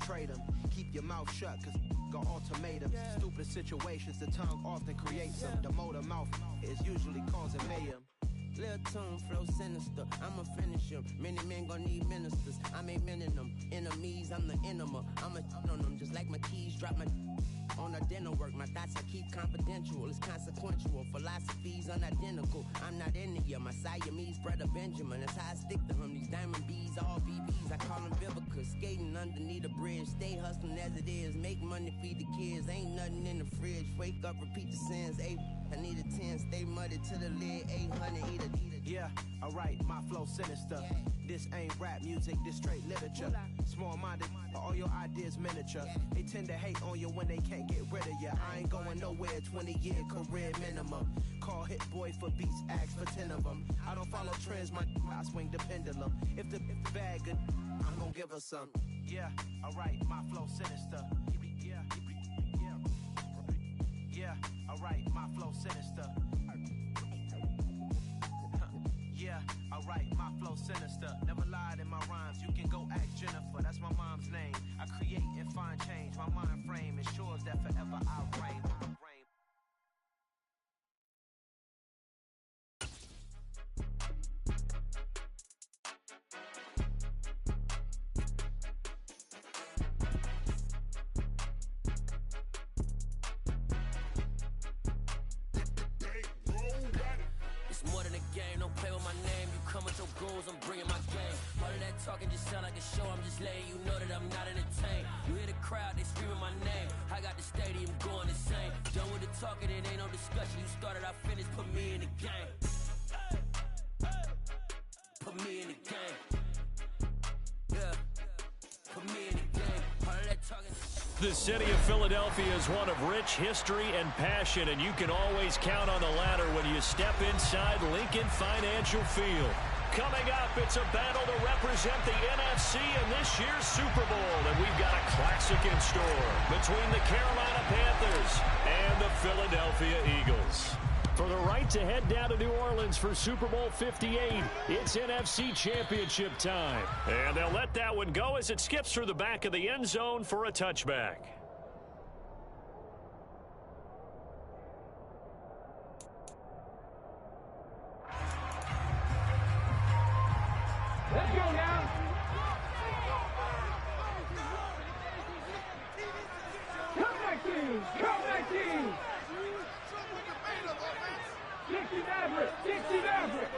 trade them. Keep your mouth shut, cause got ultimatums. Stupid situations, the tongue often creates them. The motor mouth is usually causing mayhem. Lil' tune, flow sinister, I'ma finish him. Many men gon' need ministers, I'm aiming them. Enemies, I'm the enema, I'ma on them. Just like my keys, drop my on a dinner work. My thoughts I keep confidential, it's consequential. Philosophies unidentical, I'm not India. My Siamese brother Benjamin, that's how I stick to him. These diamond bees, all BBs, I call them Vivica. Skating underneath a bridge, stay hustling as it is. Make money, feed the kids, ain't nothing in the fridge. Wake up, repeat the sins, I need a 10, stay muddy to the lid, 800, eat a. Yeah, alright, my flow sinister. This ain't rap music, this straight literature. Small-minded, all your ideas miniature. They tend to hate on you when they can't get rid of you. I ain't going nowhere, 20-year career minimum. Call Hit Boy for beats, ask for 10 of them. I don't follow trends, I swing the pendulum. If the bag good, I'm gonna give her some. Yeah, alright, my flow sinister. Yeah, alright, my flow sinister. Yeah, alright, my flow sinister. Never lied in my rhymes, you can go ask Jennifer, that's my mom's name. I create and find change, my mind frame ensures that forever I reign. I'm bringing my game. All of that talking just sound like a show. I'm just letting you know that I'm not entertained. You hear the crowd, they screaming my name. I got the stadium going insane. Done with the talking, it ain't no discussion. You started, I finished, put me in the game. Put me in the game. Yeah. Put me in the game. All of that talking. The city of Philadelphia is one of rich history and passion, and you can always count on the latter when you step inside Lincoln Financial Field. Coming up, it's a battle to represent the NFC in this year's Super Bowl, and we've got a classic in store between the Carolina Panthers and the Philadelphia Eagles. For the right to head down to New Orleans for Super Bowl 58, it's NFC Championship time. And they'll let that one go as it skips through the back of the end zone for a touchback. Let's go now. Come back team. Come back team. Dixie Maverick. Dixie Maverick.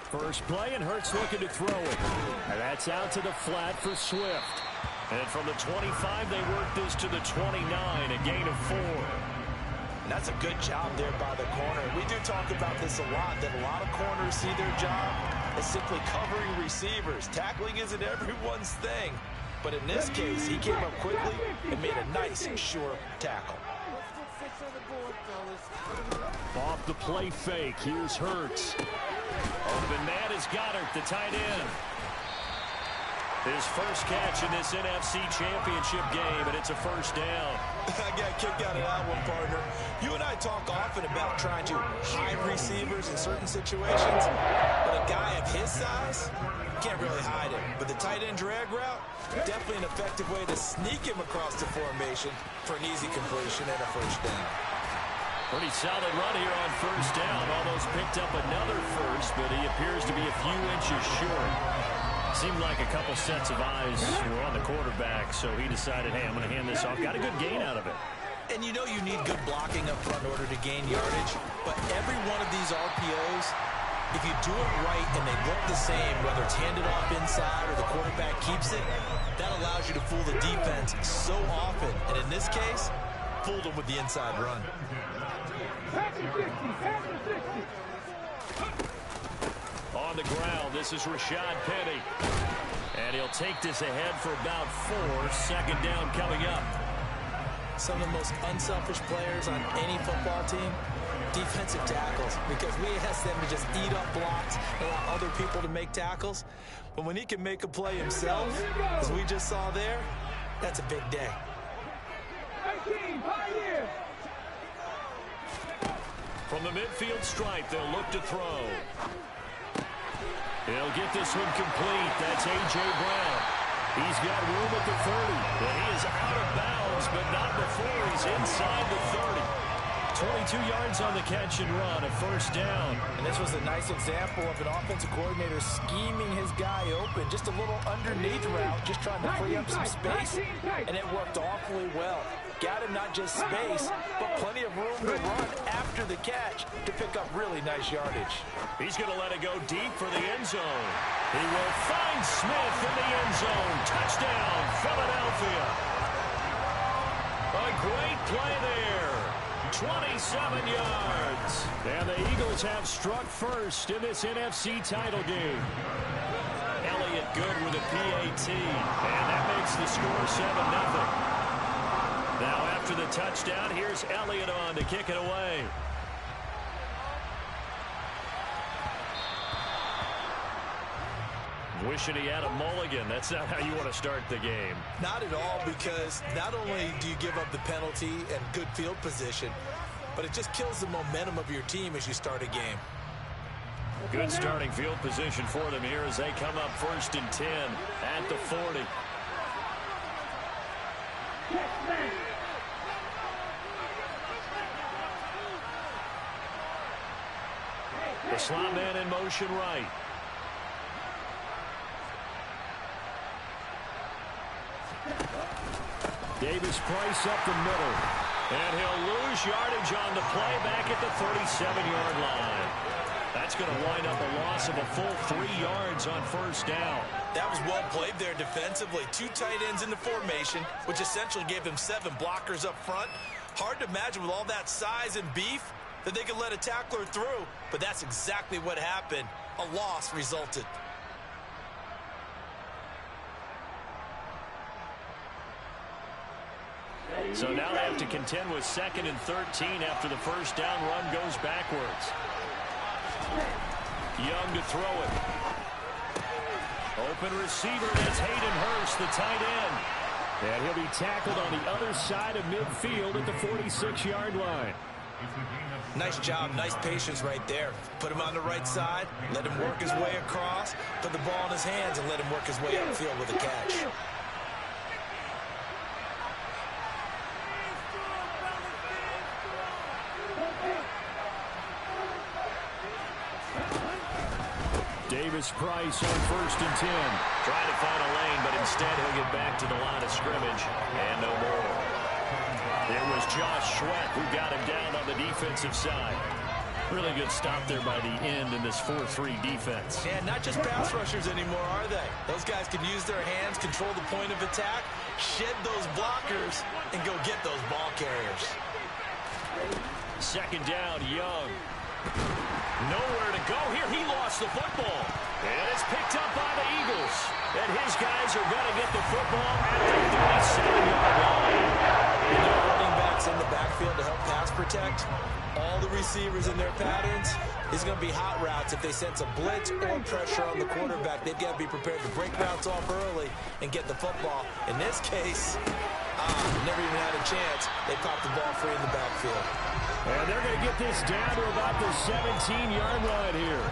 First play, and Hurts looking to throw it. And that's out to the flat for Swift. And from the 25, they work this to the 29, a gain of 4. And that's a good job there by the corner. We do talk about this a lot, that a lot of corners see their job as simply covering receivers. Tackling isn't everyone's thing. But in this case, he came up quickly and made a nice, sure tackle. Off the play fake, here's Hurts. Open man is Goddard, the tight end. His first catch in this NFC Championship game, and it's a first down. I got kicked out of that one, partner. You and I talk often about trying to hide receivers in certain situations, but a guy of his size, can't really hide him. But the tight end drag route, definitely an effective way to sneak him across the formation for an easy completion and a first down. Pretty solid run here on first down. Almost picked up another first, but he appears to be a few inches short. Seemed like a couple sets of eyes were on the quarterback, so he decided, hey, I'm going to hand this off. Got a good gain out of it. And you know you need good blocking up front in order to gain yardage, but every one of these RPOs, if you do it right and they look the same, whether it's handed off inside or the quarterback keeps it, that allows you to fool the defense so often. And in this case, fooled them with the inside run. On the ground, this is Rashad Penny. And he'll take this ahead for about 4. Second down coming up. Some of the most unselfish players on any football team, defensive tackles, because we ask them to just eat up blocks and allow other people to make tackles. But when he can make a play himself, as we just saw there, that's a big day. From the midfield stripe, they'll look to throw. He'll get this one complete. That's A.J. Brown. He's got room at the 30. And he is out of bounds, but not before he's inside the 30. 22 yards on the catch and run, a first down. And this was a nice example of an offensive coordinator scheming his guy open. Just a little underneath route, just trying to free up some space. And it worked awfully well. Got him not just space, but plenty of room to run after the catch to pick up really nice yardage. He's going to let it go deep for the end zone. He will find Smith in the end zone. Touchdown, Philadelphia. A great play there. 27 yards. And the Eagles have struck first in this NFC title game. Elliott good with a PAT. And that makes the score 7-0. Now after the touchdown, here's Elliott on to kick it away. Wishing he had a mulligan. That's not how you want to start the game. Not at all, because not only do you give up the penalty and good field position, but it just kills the momentum of your team as you start a game. Good starting field position for them here as they come up 1st and 10 at the 40. The slot man in motion right. Davis Price up the middle. And he'll lose yardage on the play back at the 37-yard line. That's going to wind up a loss of a full 3 yards on first down. That was well played there defensively. 2 tight ends in the formation, which essentially gave them 7 blockers up front. Hard to imagine with all that size and beef that they could let a tackler through, but that's exactly what happened. A loss resulted. So now they have to contend with 2nd and 13 after the first down run goes backwards. Young to throw it. Open receiver, that's Hayden Hurst, the tight end. And he'll be tackled on the other side of midfield at the 46-yard line. Nice job, nice patience right there. Put him on the right side, let him work his way across, put the ball in his hands, and let him work his way upfield with a catch. Davis Price on 1st and 10. Trying to find a lane, but instead he'll get back to the line of scrimmage. And no more. There was Josh Sweat who got him down on the defensive side. Really good stop there by the end in this 4-3 defense. Yeah, not just pass rushers anymore, are they? Those guys can use their hands, control the point of attack, shed those blockers, and go get those ball carriers. 2nd down, Young. Nowhere to go here. He lost the football. And it's picked up by the Eagles. And his guys are going to get the football at the 37-yard line. With their running backs in the backfield to help pass protect, all the receivers in their patterns, is going to be hot routes. If they sense a blitz or pressure on the quarterback, they've got to be prepared to break routes off early and get the football. In this case, never even had a chance. They popped the ball free in the backfield. And they're going to get this down to about the 17-yard line here.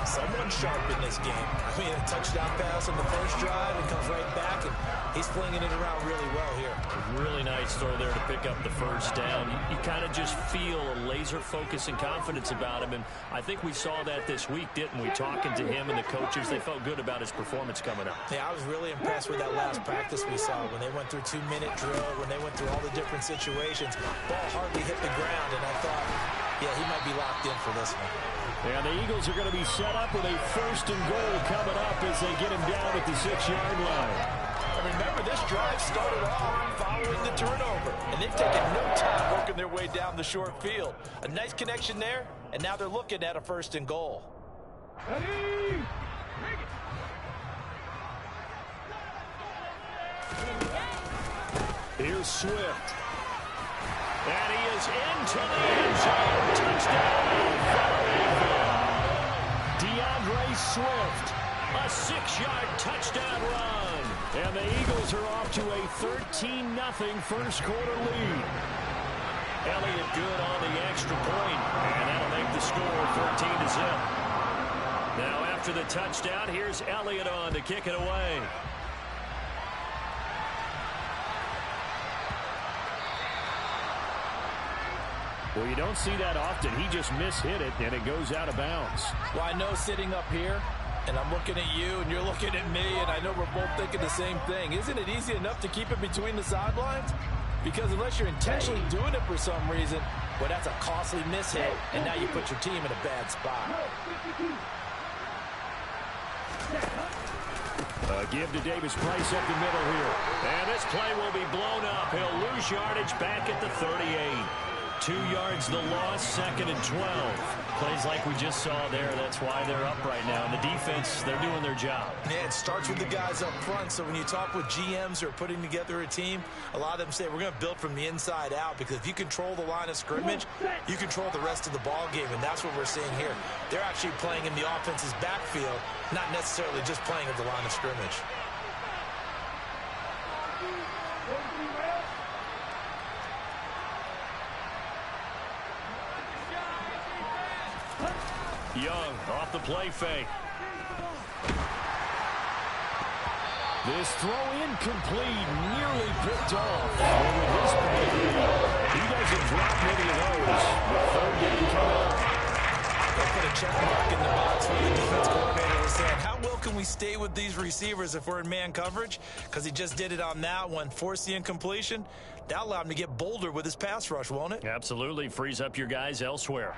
Someone sharp in this game. I mean, a touchdown pass on the first drive and comes right back, and he's flinging it around really well here. Really nice throw there to pick up the first down. You kind of just feel a laser focus and confidence about him, and I think we saw that this week, didn't we? Talking to him and the coaches, they felt good about his performance coming up. Yeah, I was really impressed with that last practice we saw when they went through 2-minute drill, when they went through all the different situations. Ball hardly hit the ground, and I thought, yeah, he might be locked in for this one. And the Eagles are going to be set up with a 1st and goal coming up as they get him down at the 6-yard line. And remember, this drive started off following the turnover, and they've taken no time working their way down the short field. A nice connection there, and now they're looking at a 1st and goal. Ready? Here's Swift. And he is into the end zone. Touchdown, Philadelphia. DeAndre Swift, a 6-yard touchdown run. And the Eagles are off to a 13-0 first quarter lead. Elliott good on the extra point, and that'll make the score 14-0. Now after the touchdown. Here's Elliott on to kick it away. Well, you don't see that often. He just mishit it, and it goes out of bounds. Well, I know sitting up here, and I'm looking at you, and you're looking at me, and I know we're both thinking the same thing. Isn't it easy enough to keep it between the sidelines? Because unless you're intentionally doing it for some reason, well, that's a costly mishit, and now you put your team in a bad spot. Give to Davis Price up the middle here. And this play will be blown up. He'll lose yardage back at the 38. 2 yards the loss, 2nd and 12. Plays like we just saw there. That's why they're up right now. And the defense, they're doing their job. Yeah, it starts with the guys up front. So when you talk with GMs who are putting together a team, a lot of them say we're going to build from the inside out, because if you control the line of scrimmage, you control the rest of the ball game, and that's what we're seeing here. They're actually playing in the offense's backfield, not necessarily just playing at the line of scrimmage. Young off the play fake. This throw incomplete, nearly picked off. And with his pedigree, he doesn't drop many of those. The third down coming up. They'll put a check mark in the box where the defense coordinator was saying, how well can we stay with these receivers if we're in man coverage? Because he just did it on that one, forced the incompletion. That allowed him to get bolder with his pass rush, won't it? Absolutely. Frees up your guys elsewhere.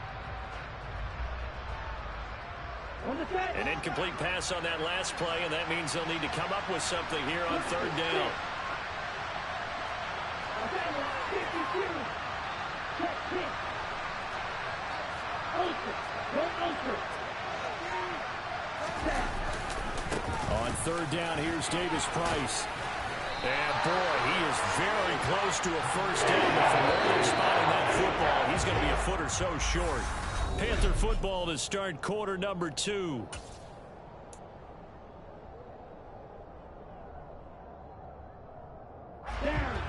An incomplete pass on that last play, and that means they'll need to come up with something here on 3rd down. On 3rd down, here's Davis Price. And boy, he is very close to a first down, but from where they're spotting that football, he's going to be a foot or so short. Panther football to start quarter number 2. Down.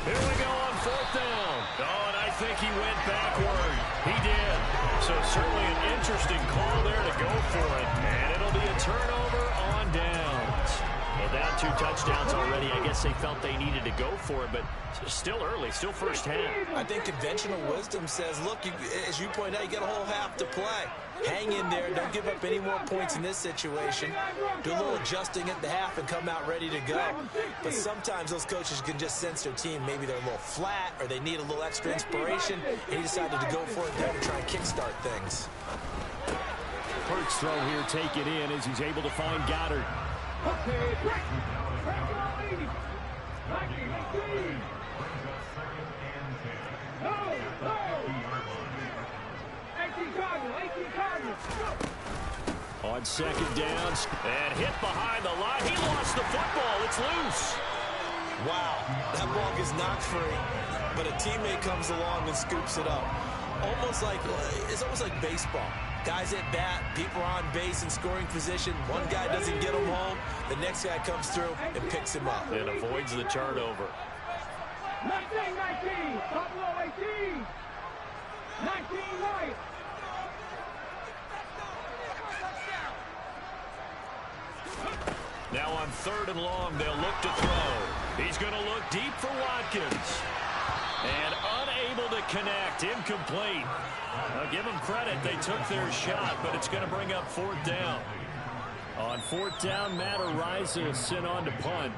Here we go on 4th down. Oh, and I think he went backward. He did. So certainly an interesting call there to go for it. And it'll be a turnover on downs. Well, down 2 touchdowns already. I guess they felt they needed to go for it, but still early, still first half. I think conventional wisdom says, look, as you point out, you got a whole half to play. Hang in there. Don't give up any more points in this situation. Do a little adjusting at the half and come out ready to go. But sometimes those coaches can just sense their team. Maybe they're a little flat or they need a little extra inspiration. And he decided to go for it there to try and kickstart things. Hurts throw here, take it in as he's able to find Goddard. Okay, break. On 2nd down, and hit behind the line. He lost the football. It's loose. Wow, that ball gets knocked free, but a teammate comes along and scoops it up. It's almost like baseball. Guys at bat, people are on base in scoring position. One guy doesn't get him home. The next guy comes through and picks him up. And avoids the turnover. 19, top low 18. 19 right. Now on 3rd and long, they'll look to throw. He's going to look deep for Watkins. And unable to connect. Incomplete. I'll give them credit. They took their shot, but it's going to bring up 4th down. On 4th down, Matt Ariza sent on to punt.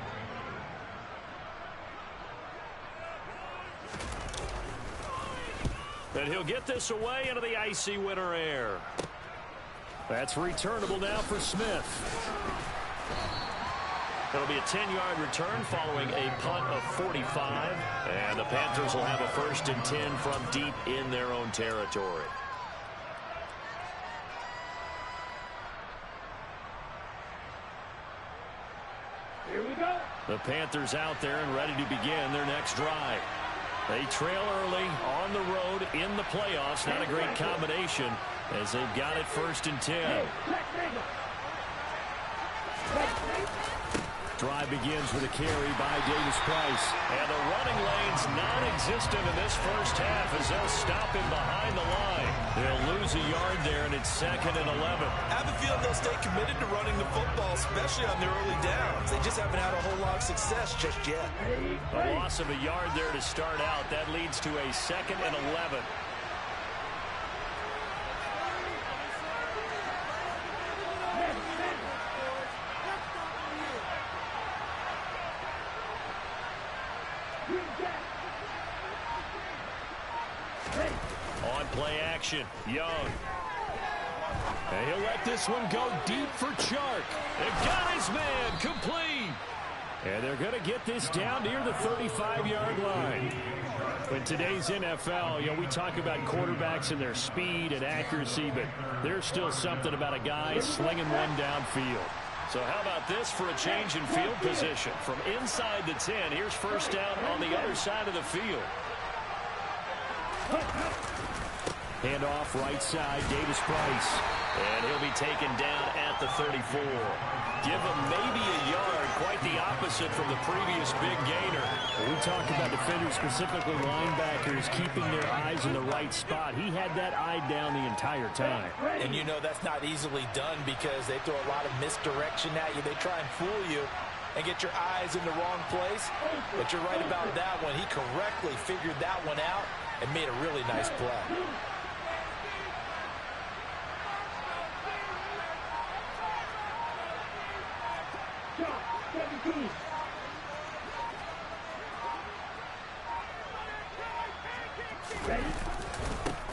And he'll get this away into the icy winter air. That's returnable now for Smith. It'll be a 10-yard return following a punt of 45. And the Panthers will have a 1st and 10 from deep in their own territory. Here we go. The Panthers out there and ready to begin their next drive. They trail early on the road in the playoffs. Not a great combination as they've got it 1st and 10. Drive begins with a carry by Davis-Price. And the running lane's non-existent in this first half as they'll stop him behind the line. They'll lose a yard there, and it's 2nd and 11. I have a feeling they'll stay committed to running the football, especially on their early downs. They just haven't had a whole lot of success just yet. A loss of a yard there to start out. That leads to a 2nd and 11. On play action, Young. And he'll let this one go deep for Chark. And got his man complete. And they're going to get this down near the 35-yard line. In today's NFL, we talk about quarterbacks and their speed and accuracy, but there's still something about a guy slinging one downfield. So how about this for a change in field position? From inside the 10, here's first down on the other side of the field. Handoff right side, Davis-Price. And he'll be taken down at the 34. Give him maybe a yard, quite the opposite from the previous big gainer. We talk about defenders, specifically linebackers, keeping their eyes in the right spot. He had that eye down the entire time. And that's not easily done because they throw a lot of misdirection at you. They try and fool you and get your eyes in the wrong place. But you're right about that one. He correctly figured that one out and made a really nice play.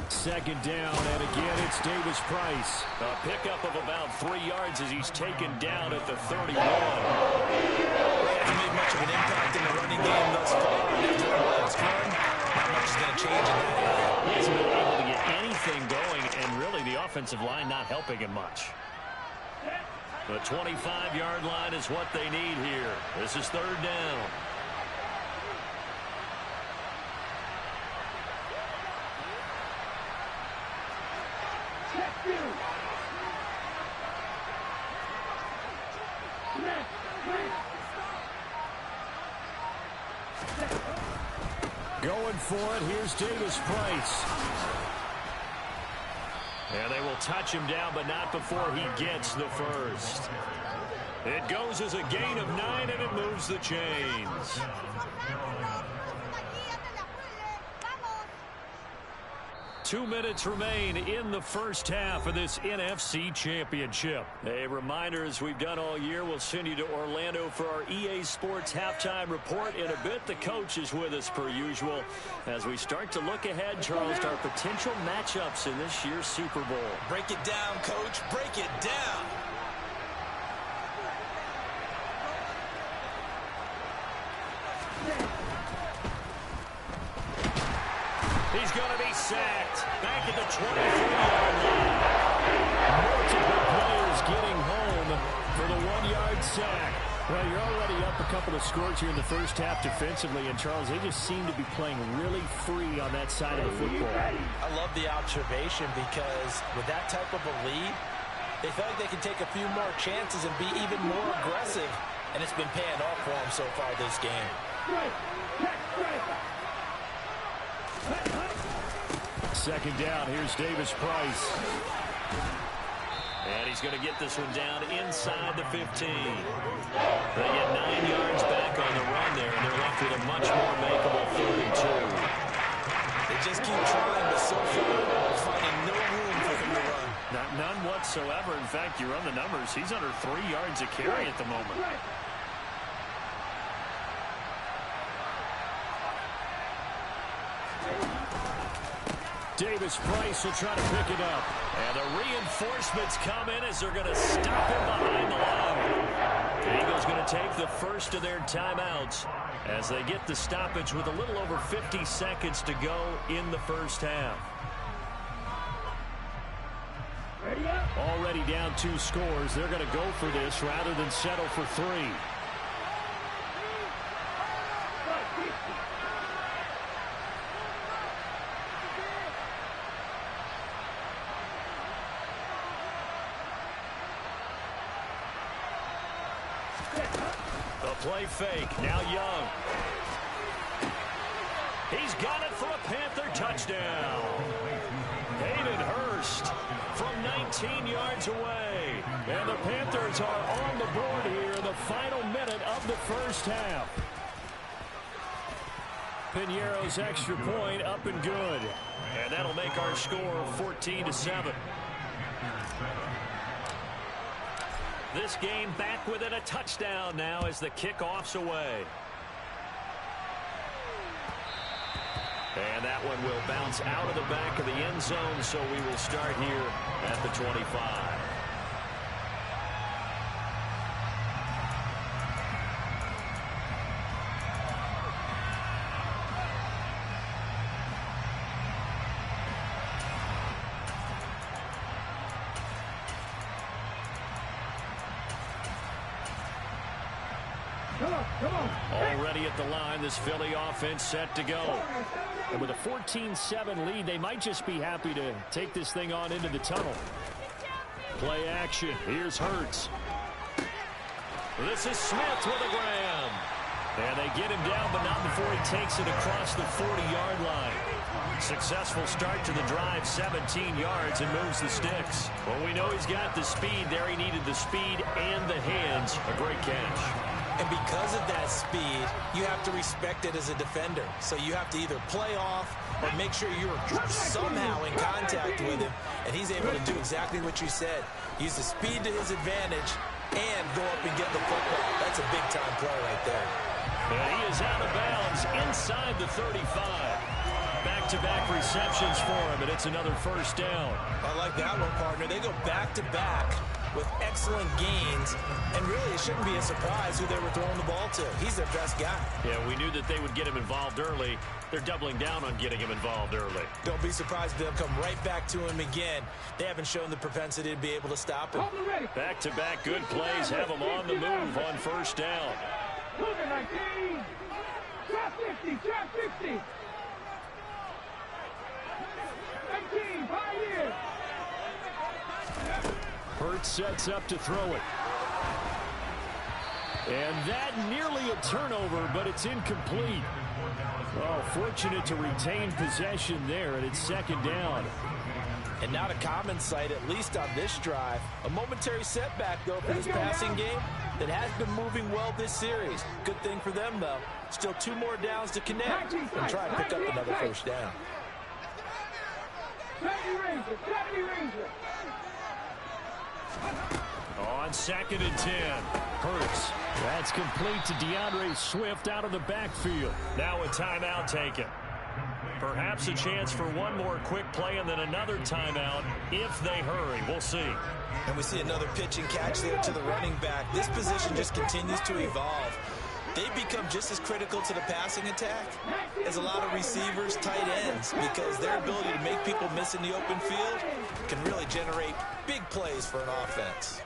Second down, and again it's Davis-Price. A pickup of about 3 yards as he's taken down at the 31. He hasn't made much of an impact in the running game thus far. After the last run, not much is going to change in that area. He hasn't been able to get anything going, and really the offensive line not helping him much. The 25-yard line is what they need here. This is 3rd down. Going for it, here's Davis-Price. And they will touch him down, but not before he gets the first. It goes as a gain of 9, and it moves the chains. 2 minutes remain in the first half of this NFC Championship. A reminder, as we've done all year, we'll send you to Orlando for our EA Sports halftime report. In a bit, the coach is with us per usual as we start to look ahead, Charles, to our potential matchups in this year's Super Bowl. Break it down, Coach. Break it down. He's going to be sacked. Back at the 23-yard line. Multiple players getting home for the 1-yard sack. Well, you're already up a couple of scores here in the first half defensively, and Charles, they just seem to be playing really free on that side of the football. I love the observation because with that type of a lead, they feel like they can take a few more chances and be even more aggressive, and it's been paying off for them so far this game. Second down, here's Davis-Price. And he's going to get this one down inside the 15. They get 9 yards back on the run there, and they're left with a much more makeable 32. They just keep trying, but so far, finding no room for him to run. None whatsoever. In fact, you run the numbers, he's under 3 yards a carry at the moment. Davis-Price will try to pick it up. And the reinforcements come in as they're going to stop him behind the line. The Eagles going to take the first of their timeouts as they get the stoppage with a little over 50 seconds to go in the first half. Already down 2 scores. They're going to go for this rather than settle for 3. play fake. Now Young. He's got it for a Panther touchdown. Hayden Hurst from 19 yards away. And the Panthers are on the board here in the final minute of the first half. Piñeiro's extra point up and good. And that'll make our score 14-7. This game back within a touchdown now as the kickoff's away. And that one will bounce out of the back of the end zone, so we will start here at the 25. Already at the line, this Philly offense set to go. And with a 14-7 lead, they might just be happy to take this thing on into the tunnel. Play action. Here's Hurts. This is Smith with a grab. And they get him down, but not before he takes it across the 40-yard line. Successful start to the drive, 17 yards, and moves the sticks. Well, we know he's got the speed there. He needed the speed and the hands. A great catch. And because of that speed, you have to respect it as a defender. So you have to either play off or make sure you're somehow in contact with him. And he's able to do exactly what you said. Use the speed to his advantage and go up and get the football. That's a big-time play right there. And he is out of bounds inside the 35. Back-to-back receptions for him, and it's another first down. I like that one, partner. They go back-to-back with excellent gains, and really it shouldn't be a surprise who they were throwing the ball to. He's their best guy. Yeah, we knew that they would get him involved early. They're doubling down on getting him involved early. Don't be surprised if they'll come right back to him again. They haven't shown the propensity to be able to stop him. Back-to-back good plays have him on the move on first down. 19. Trap 50, trap 50. 19, 5 years. Hurts sets up to throw it. And that nearly a turnover, but it's incomplete. Oh, fortunate to retain possession there, and it's second down. And not a common sight, at least on this drive. A momentary setback, though, for this passing game that has been moving well this series. Good thing for them, though. Still 2 more downs to connect and try and pick up another first down. 70 Ranger. On 2nd and 10, Hurts. That's complete to DeAndre Swift out of the backfield. Now a timeout taken. Perhaps a chance for one more quick play and then another timeout if they hurry. We'll see. And we see another pitch and catch there to the running back. This position just continues to evolve. They've become just as critical to the passing attack as a lot of receivers, tight ends, because their ability to make people miss in the open field can really generate big plays for an offense.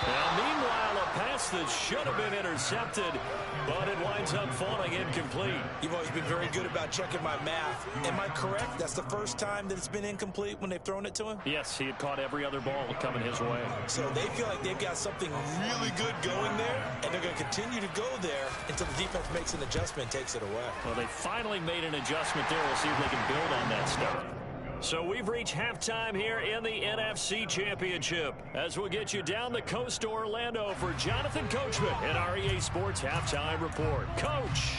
Now, meanwhile, a pass that should have been intercepted, but it winds up falling incomplete. You've always been very good about checking my math. Am I correct? That's the first time that it's been incomplete when they've thrown it to him? Yes, he had caught every other ball coming his way. So they feel like they've got something really good going there, and they're going to continue to go there until the defense makes an adjustment and takes it away. Well, they finally made an adjustment there. We'll see if they can build on that stuff. So we've reached halftime here in the NFC Championship as we'll get you down the coast to Orlando for Jonathan Coachman in our EA Sports Halftime Report. Coach!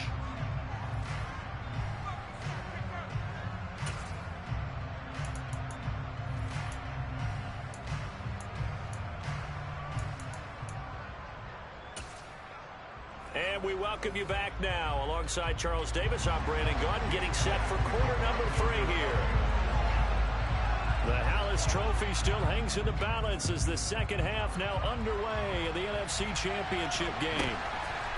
And we welcome you back now. Alongside Charles Davis, I'm Brandon Gunn, getting set for quarter number 3 here. The Hallis Trophy still hangs in the balance as the second half now underway in the NFC Championship game.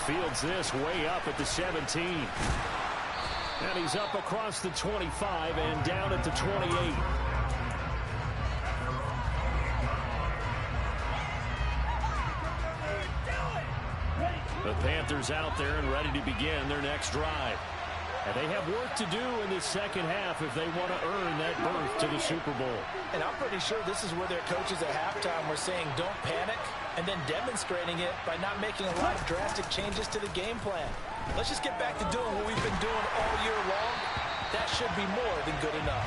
Fields this way up at the 17. And he's up across the 25 and down at the 28. The Panthers out there and ready to begin their next drive. And they have work to do in the second half if they want to earn that berth to the Super Bowl. And I'm pretty sure this is where their coaches at halftime were saying, don't panic, and then demonstrating it by not making a lot of drastic changes to the game plan. Let's just get back to doing what we've been doing all year long. That should be more than good enough.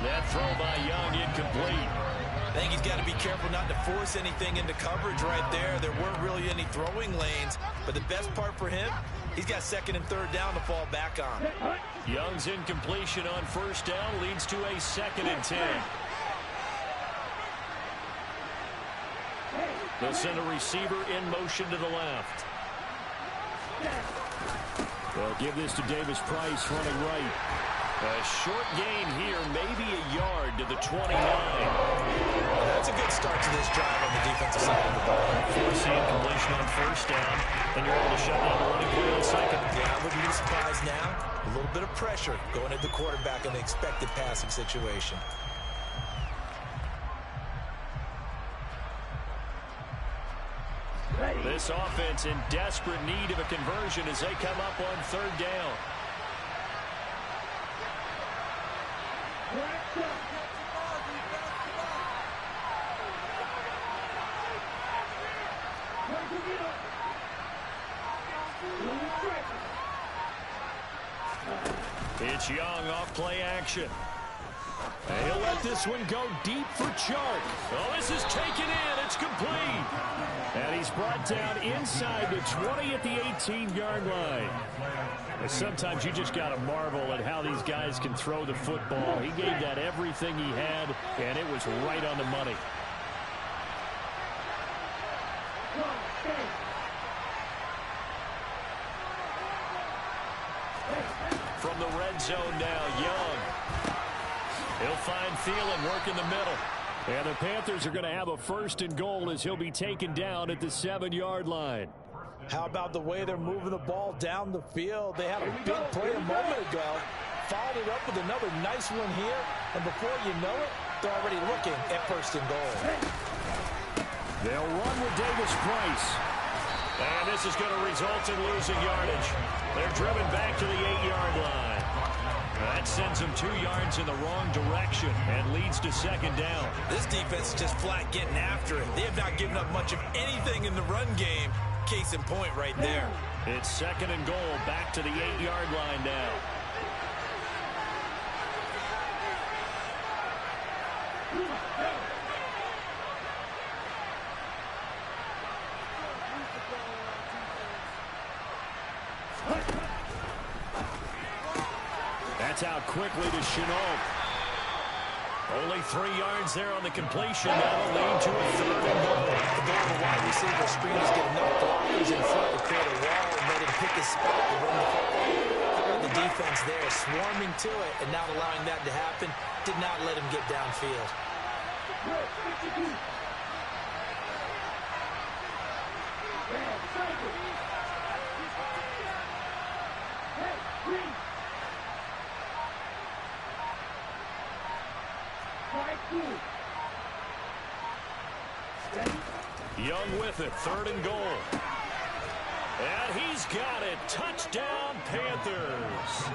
That throw by Young incomplete. I think he's got to be careful not to force anything into coverage right there. There weren't really any throwing lanes, but the best part for him, he's got second and third down to fall back on. Young's incompletion on first down leads to a 2nd and 10. They'll send a receiver in motion to the left. They'll give this to Davis Price running right. A short gain here, maybe a yard to the 29. Well, that's a good start to this drive on the defensive side of the ball. Forcing incompletion on first down, and you're able to shut down the running play on second. Yeah, I wouldn't be surprised now. A little bit of pressure going at the quarterback in the expected passing situation. This offense in desperate need of a conversion as they come up on third down. It's Young off play action. He'll let this one go deep for Chark. Oh, this is taken in. It's complete. And he's brought down inside the 20 at the 18-yard line. And sometimes you just got to marvel at how these guys can throw the football. He gave that everything he had, and it was right on the money. From the red zone now, Young. He'll find Thielen working the middle. And the Panthers are going to have a 1st and goal as he'll be taken down at the 7-yard line. How about the way they're moving the ball down the field? They had a big play a moment ago. Followed it up with another nice one here. And before you know it, they're already looking at 1st and goal. They'll run with Davis Price. And this is going to result in losing yardage. They're driven back to the 8-yard line. That sends them 2 yards in the wrong direction and leads to 2nd down. This defense is just flat getting after it. They have not given up much of anything in the run game. Case in point right there. It's 2nd and goal back to the 8-yard line now. That's out quickly to Chenault. Only 3 yards there on the completion. That'll lead to a 3rd and goal. The goal of the wide receiver screen is get enough blockers in front to create a wall and let him pick his spot to run the football. The defense there swarming to it and not allowing that to happen. Did not let him get downfield. Young with it, 3rd and goal. And he's got it. Touchdown, Panthers.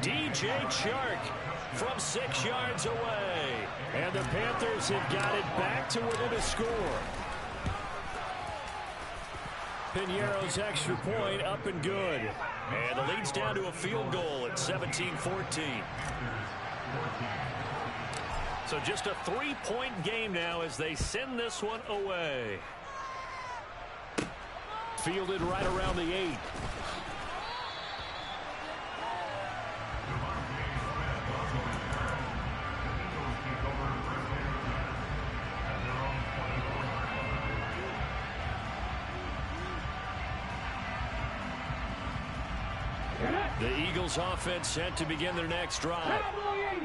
DJ Chark from 6 yards away. And the Panthers have got it back to within a score. Pinheiro's extra point up and good. And the lead's down to a field goal at 17-14. So just a 3-point game now as they send this one away. Fielded right around the 8. The Eagles offense set to begin their next drive.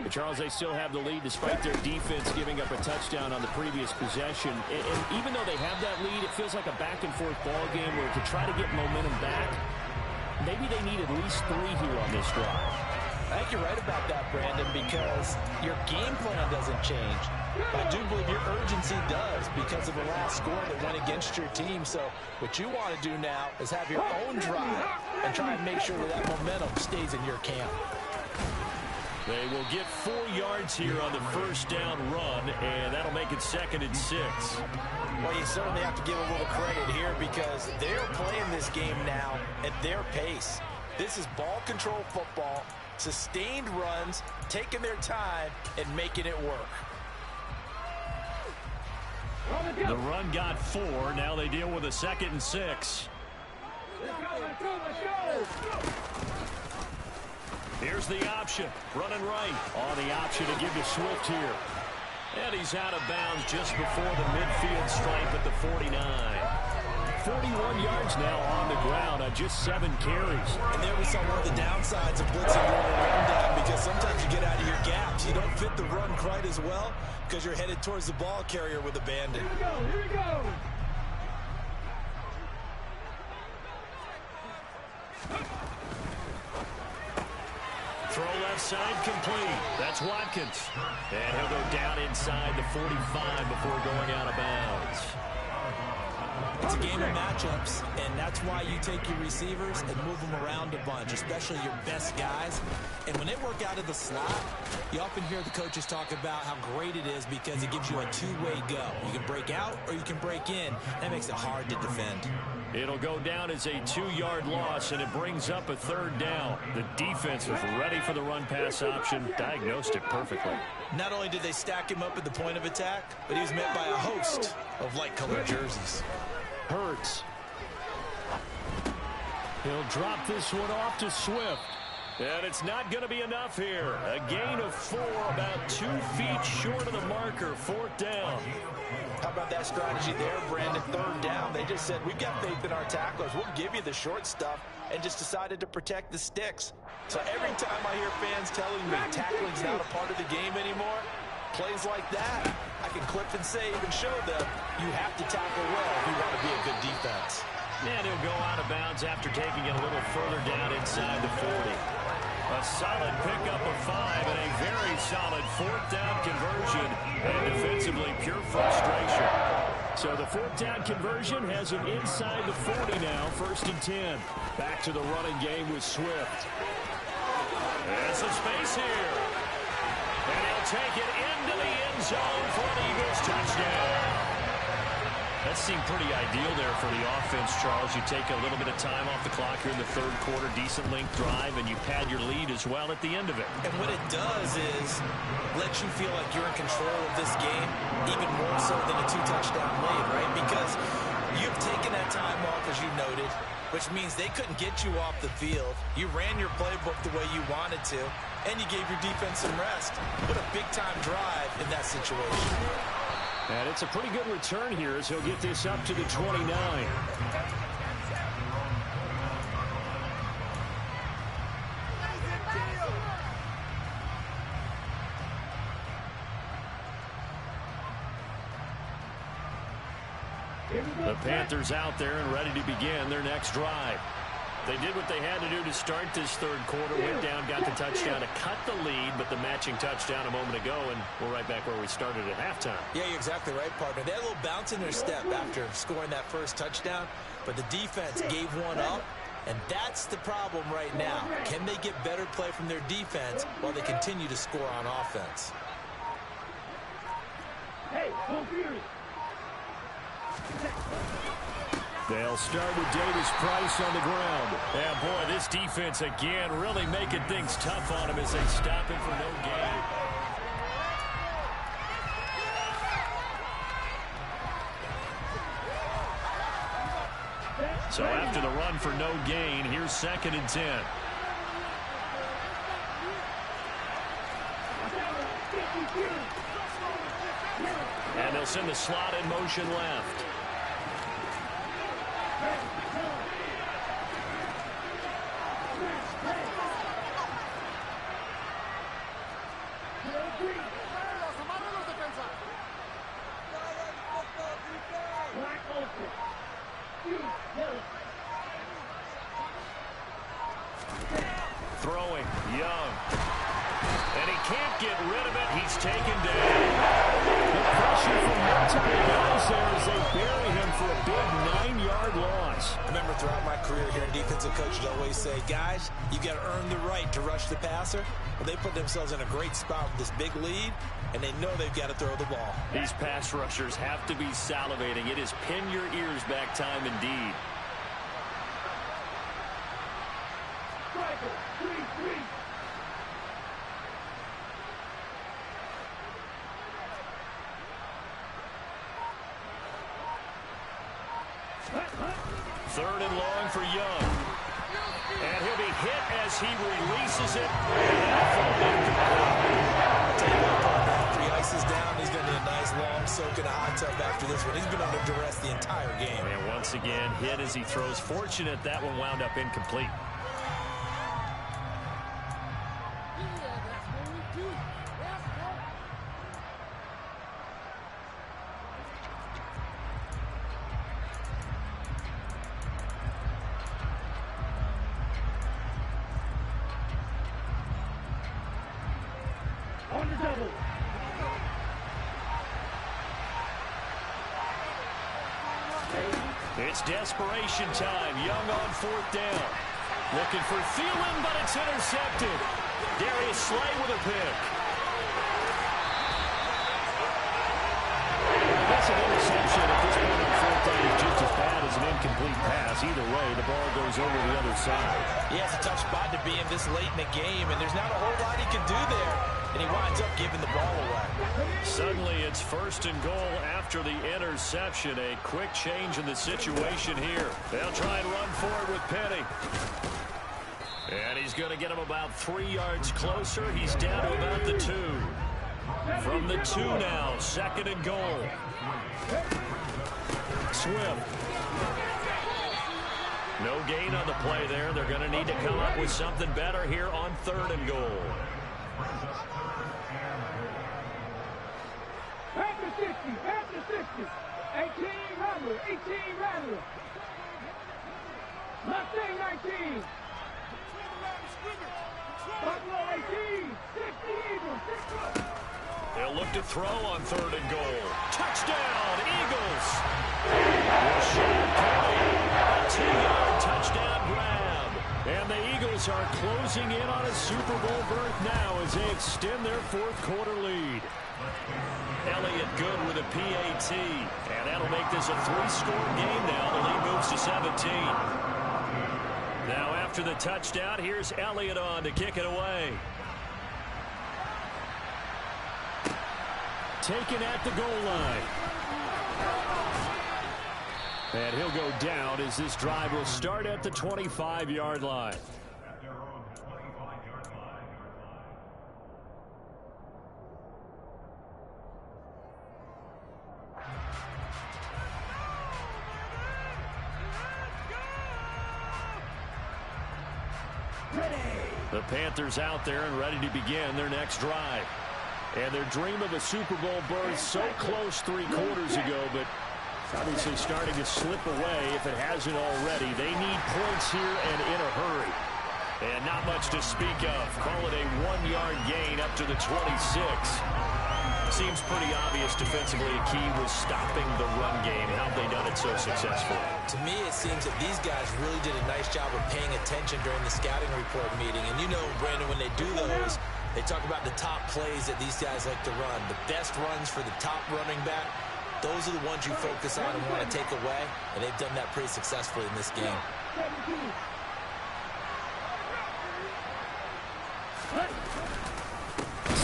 But Charles, they still have the lead despite their defense giving up a touchdown on the previous possession. And even though they have that lead, it feels like a back-and-forth ball game where to try to get momentum back, maybe they need at least 3 here on this drive. I think you're right about that, Brandon, because your game plan doesn't change. I do believe your urgency does because of the last score that went against your team. So what you want to do now is have your own drive and try and make sure that momentum stays in your camp. They will get 4 yards here on the first down run, and that'll make it 2nd and 6. Well, you certainly have to give a little credit here because they're playing this game now at their pace. This is ball control football, sustained runs, taking their time, and making it work. The run got 4. Now they deal with a 2nd and 6. Let's go. Here's the option. Running right. On the option to give to Swift here. And he's out of bounds just before the midfield stripe at the 49. 41 yards now on the ground on just 7 carries. And there we saw one of the downsides of blitzing during a run down because sometimes you get out of your gaps. You don't fit the run quite as well because you're headed towards the ball carrier with abandon. Here we go. Throw left side complete. That's Watkins. And he'll go down inside the 45 before going out of bounds. It's a game of matchups, and that's why you take your receivers and move them around a bunch, especially your best guys. And when they work out of the slot, you often hear the coaches talk about how great it is because it gives you a two-way go. You can break out or you can break in. That makes it hard to defend. It'll go down as a 2-yard loss, and it brings up a 3rd down. The defense was ready for the run-pass option, diagnosed it perfectly. Not only did they stack him up at the point of attack, but he was met by a host of light-colored jerseys. Hurts. He'll drop this one off to Swift. And it's not going to be enough here. A gain of 4, about 2 feet short of the marker, 4th down. How about that strategy there, Brandon? 3rd down. They just said, we've got faith in our tacklers. We'll give you the short stuff, and just decided to protect the sticks. So every time I hear fans telling me tackling's not a part of the game anymore, plays like that, I can clip and save and show them you have to tackle well if you want to be a good defense. And he'll go out of bounds after taking it a little further down inside the 40. A solid pickup of 5 and a very solid 4th down conversion. And defensively, pure frustration. So the 4th down conversion has him inside the 40 now, 1st and 10. Back to the running game with Swift. There's some space here. And he'll take it into the end zone for an Eagles touchdown. That seemed pretty ideal there for the offense, Charles. You take a little bit of time off the clock here in the 3rd quarter, decent length drive, and you pad your lead as well at the end of it. And what it does is let you feel like you're in control of this game, even more so than a 2-touchdown lead, right? Because you've taken that time off, as you noted, which means they couldn't get you off the field. You ran your playbook the way you wanted to, and you gave your defense some rest. What a big-time drive in that situation. And it's a pretty good return here as he'll get this up to the 29. The Panthers out there and ready to begin their next drive. They did what they had to do to start this 3rd quarter, went down, got the touchdown to cut the lead, but the matching touchdown a moment ago, and we're right back where we started at halftime. Yeah, you're exactly right, partner. They had a little bounce in their step after scoring that first touchdown, but the defense gave one up, and that's the problem right now. Can they get better play from their defense while they continue to score on offense? Hey, don't fear it. They'll start with Davis Price on the ground. And boy, this defense again really making things tough on him as they stop him for no gain. So after the run for no gain, here's 2nd and 10. And they'll send the slot in motion left. Throwing, Young. And he can't get rid of it. He's taken down. The pressure from multiple guys there as they bury him for a big 9-yard loss. defense. I remember throughout my career here, defensive coaches always say, guys, you got to earn the right to rush the passer. Well, they put themselves in a great spot with this big lead, and they know they've got to throw the ball. These pass rushers have to be salivating. It is pin your ears back time indeed. Third and long for Young. And he'll be hit as he releases it. After he ices down, he's going to need a nice long soak in a hot tub after this one. He's been under duress the entire game. And once again, hit as he throws. Fortunate that one wound up incomplete. It's desperation time. Young on fourth down. Looking for Thielen, but it's intercepted. Darius Slay with a pick. That's an interception at this point on fourth down is just as bad as an incomplete pass. Either way, the ball goes over the other side. Yeah, it's a tough spot to be in this late in the game, and there's not a whole lot he can do there. And he winds up giving the ball away. Suddenly it's first and goal after the interception. A quick change in the situation here. They'll try and run forward with Penny. And he's going to get him about 3 yards closer. He's down to about the 2. From the 2 now, second and goal. Swift. No gain on the play there. They're going to need to come up with something better here on third and goal. After 60. 18 Rattler. Mustang 19. Buffalo 18. 60 Eagles. 6 They'll look to throw on third and goal. Touchdown, Eagles. Rashad Penny, a 2-yard touchdown grab. And the Eagles are closing in on a Super Bowl berth now as they extend their fourth quarter lead. Elliott good with a PAT. And that'll make this a 3-score game now. The lead moves to 17. Now after the touchdown, here's Elliott on to kick it away. Taken at the goal line. And he'll go down as this drive will start at the 25-yard line. The Panthers out there and ready to begin their next drive. And their dream of a Super Bowl berth so close 3 quarters ago, but obviously starting to slip away if it hasn't already. They need points here and in a hurry. And not much to speak of. Call it a 1-yard gain up to the 26. Seems pretty obvious defensively a key was stopping the run game. How have they done it so successfully? To me, it seems that these guys really did a nice job of paying attention during the scouting report meeting. And you know, Brandon, when they do those, they talk about the top plays that these guys like to run. The best runs for the top running back, those are the ones you focus on and want to take away. And they've done that pretty successfully in this game.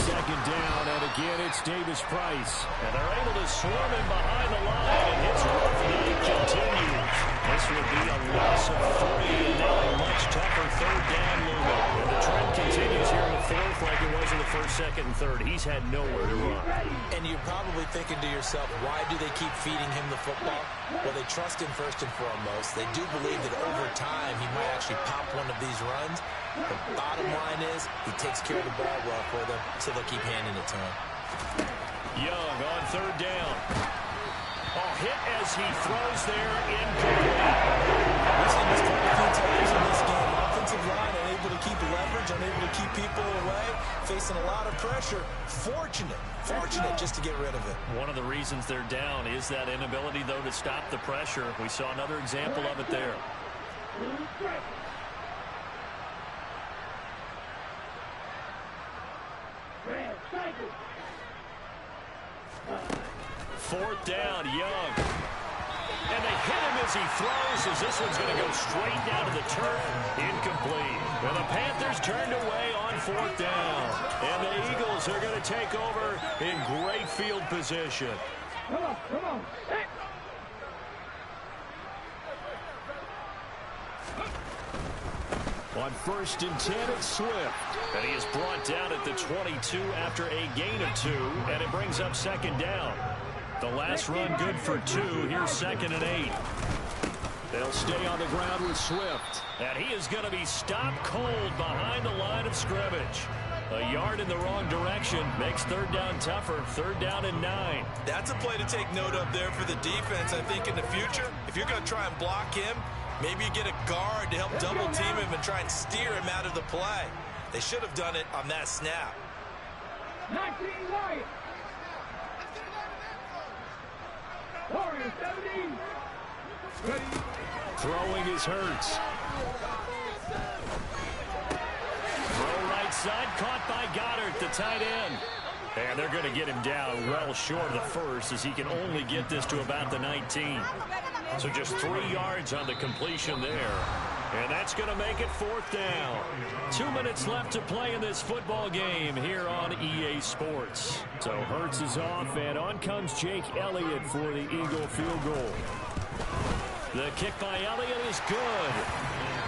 Second down, and again it's Davis Price. And they're able to swarm him behind the line, and his rough night continues. This would be a loss of 3, and now a much tougher third down movement. And the trend continues here in the fourth like it was in the first, second, and third. He's had nowhere to run. And you're probably thinking to yourself, why do they keep feeding him the football? Well, they trust him first and foremost. They do believe that over time he might actually pop one of these runs. The bottom line is he takes care of the ball well for them, so they'll keep handing it to him. Young on third down. Oh, hit as he throws there, incomplete. We've seen this quite a few times in this game. Offensive line unable to keep leverage, unable to keep people away, facing a lot of pressure. Fortunate just to get rid of it. One of the reasons they're down is that inability, though, to stop the pressure. We saw another example of it there. Fourth down, Young. And they hit him as he throws, as this one's going to go straight down to the turf. Incomplete. And the Panthers turned away on fourth down. And the Eagles are going to take over in great field position. Come on. Hey. On 1st and 10, it's Swift. And he is brought down at the 22 after a gain of 2. And it brings up 2nd down. The last run good for 2. Here's 2nd and 8. They'll stay on the ground with Swift. And he is going to be stopped cold behind the line of scrimmage. A yard in the wrong direction makes 3rd down tougher. 3rd down and 9. That's a play to take note of there for the defense. I think in the future, if you're going to try and block him, maybe you get a guard to help double team him and try and steer him out of the play. They should have done it on that snap. 19 Lions. Warriors 17. Ready. Throwing is Hurts. Throw right side, caught by Goddard, the tight end. And they're going to get him down well short of the first, as he can only get this to about the 19. So just 3 yards on the completion there. And that's going to make it 4th down. 2 minutes left to play in this football game here on EA Sports. So Hurts is off, and on comes Jake Elliott for the Eagle field goal. The kick by Elliott is good.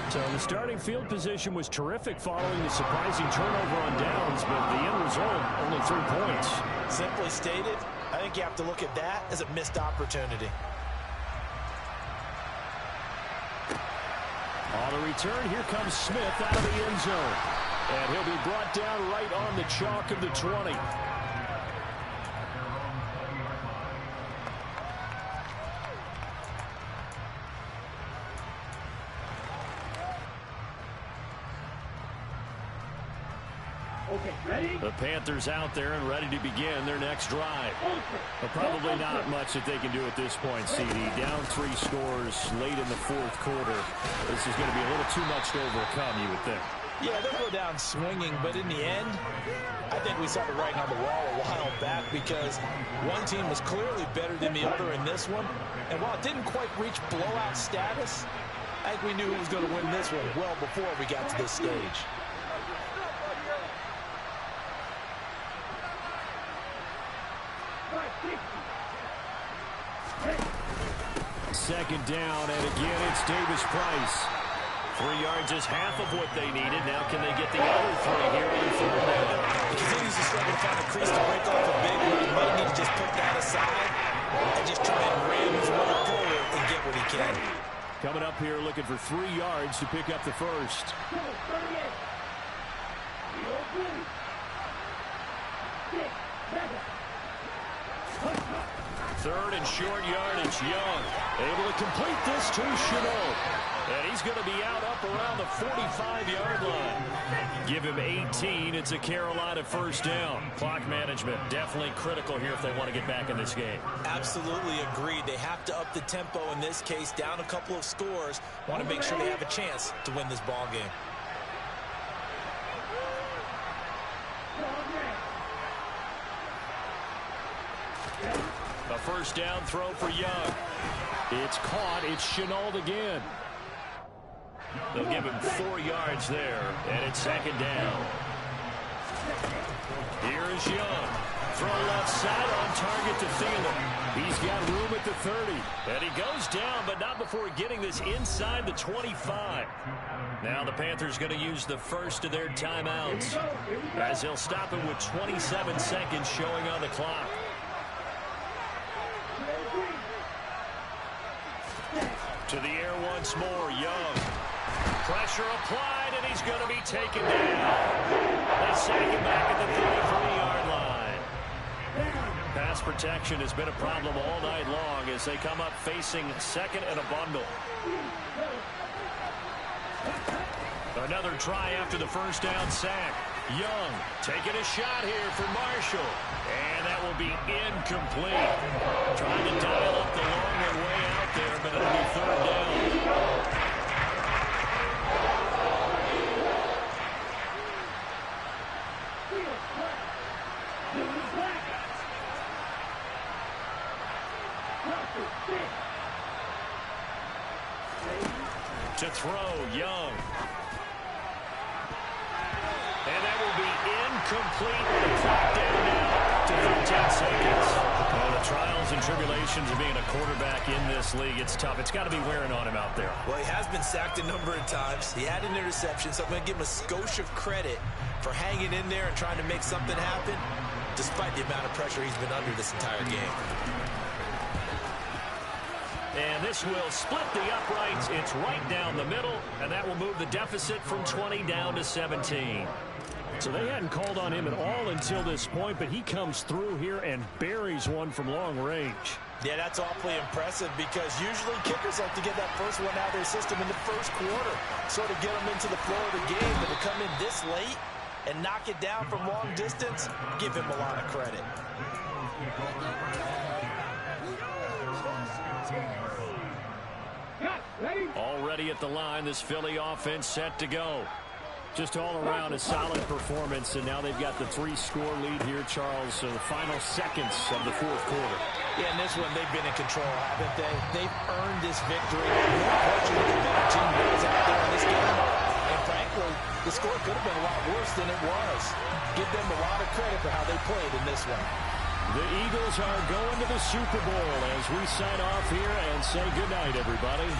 So the starting field position was terrific following the surprising turnover on downs, but the end result, only 3 points. Simply stated, I think you have to look at that as a missed opportunity. On the return, here comes Smith out of the end zone. And he'll be brought down right on the chalk of the 20. Okay, ready? The Panthers out there and ready to begin their next drive. But probably not much that they can do at this point, CD. Down 3 scores late in the 4th quarter. This is going to be a little too much to overcome, you would think. Yeah, they'll go down swinging, but in the end, I think we saw the writing on the wall a while back, because one team was clearly better than the other in this one. And while it didn't quite reach blowout status, I think we knew who was going to win this one well before we got to this stage. Second down, and again it's Davis Price. 3 yards is half of what they needed. Now can they get the other 3 here on 3rd down? He continues to struggle to find a crease to break off a big one. He might need to just put that aside and just try and ram his way forward and get what he can. Coming up here looking for 3 yards to pick up the first. 3rd and short yardage. Young able to complete this to Chenault. And he's going to be out up around the 45-yard line. Give him 18. It's a Carolina 1st down. Clock management definitely critical here if they want to get back in this game. Absolutely agreed. They have to up the tempo in this case. Down a couple of scores. Want to make sure they have a chance to win this ball game. A 1st down throw for Young. It's caught. It's Chenault again. They'll give him 4 yards there, and it's 2nd down. Here is Young. Throw left side on target to Thielen. He's got room at the 30. And he goes down, but not before getting this inside the 25. Now the Panthers going to use the first of their timeouts, as they'll stop him with 27 seconds showing on the clock. To the air once more, Young. Pressure applied, and he's going to be taken down. They sack him back at the 33-yard line. Pass protection has been a problem all night long as they come up facing 2nd and a bundle. Another try after the 1st down sack. Young taking a shot here for Marshall. And that will be incomplete. Trying to dial up the long one way out there, but it'll be third down. To throw, Young. And that will be incomplete with a clock down now to 13 seconds. Well, the trials and tribulations of being a quarterback in this league, it's tough. It's got to be wearing on him out there. Well, he has been sacked a number of times. He had an interception, so I'm going to give him a skosh of credit for hanging in there and trying to make something happen, despite the amount of pressure he's been under this entire game. And this will split the uprights. It's right down the middle, and that will move the deficit from 20 down to 17. So they hadn't called on him at all until this point, but he comes through here and buries one from long range. Yeah, that's awfully impressive because usually kickers like to get that first one out of their system in the first quarter, sort of get them into the flow of the game. But to come in this late and knock it down from long distance, give him a lot of credit. Already at the line, this Philly offense set to go. Just all around a solid performance, and now they've got the 3-score lead here, Charles. So the final seconds of the fourth quarter. Yeah, in this one, they've been in control, haven't they? They've earned this victory. Unfortunately, the better team was out there in this game. And frankly, the score could have been a lot worse than it was. Give them a lot of credit for how they played in this one. The Eagles are going to the Super Bowl as we sign off here and say goodnight, everybody.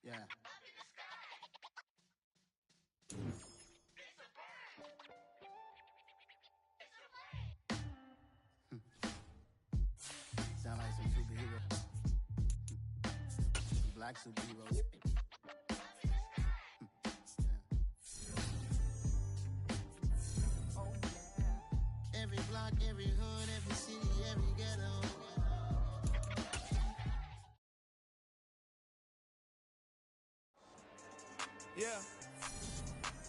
Yeah. Sound like some superheroes. Some black superheroes. Every block, every hood, every city, every ghetto. Yeah,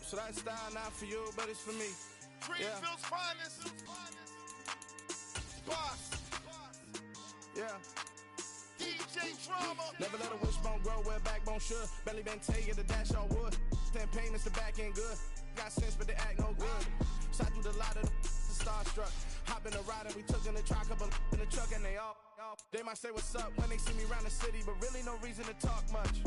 so that style not for you, but it's for me. Greenfield's finest. Boss. Yeah. DJ Drama. Never let a wishbone grow where a backbone should. Belly been take the dash on wood. 10 payments, the back end good. Got sense, but they act no good. Shot through the lot of the starstruck. Hop in the ride and we took in the truck, couple in the truck and they all. They might say what's up when they see me around the city, but really no reason to talk much.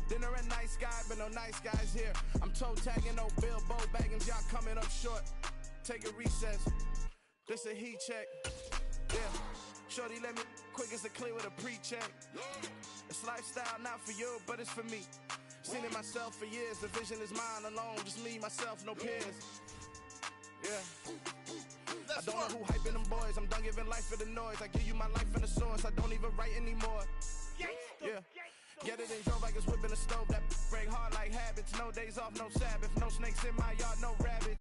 Dinner a nice guy, but no nice guys here. I'm toe tagging, no Bilbo baggins, y'all coming up short. Take a recess. This a heat check. Yeah. Shorty let me quick as a clear with a pre-check. It's lifestyle not for you, but it's for me. Seen it myself for years. The vision is mine alone. Just me, myself, no peers. Yeah. I don't know who hyping them boys. I'm done giving life for the noise. I give you my life in the source. I don't even write anymore. Yeah. Get it and drove like it's whipping a stove. That break hard like habits. No days off, no Sabbath. No snakes in my yard, no rabbits.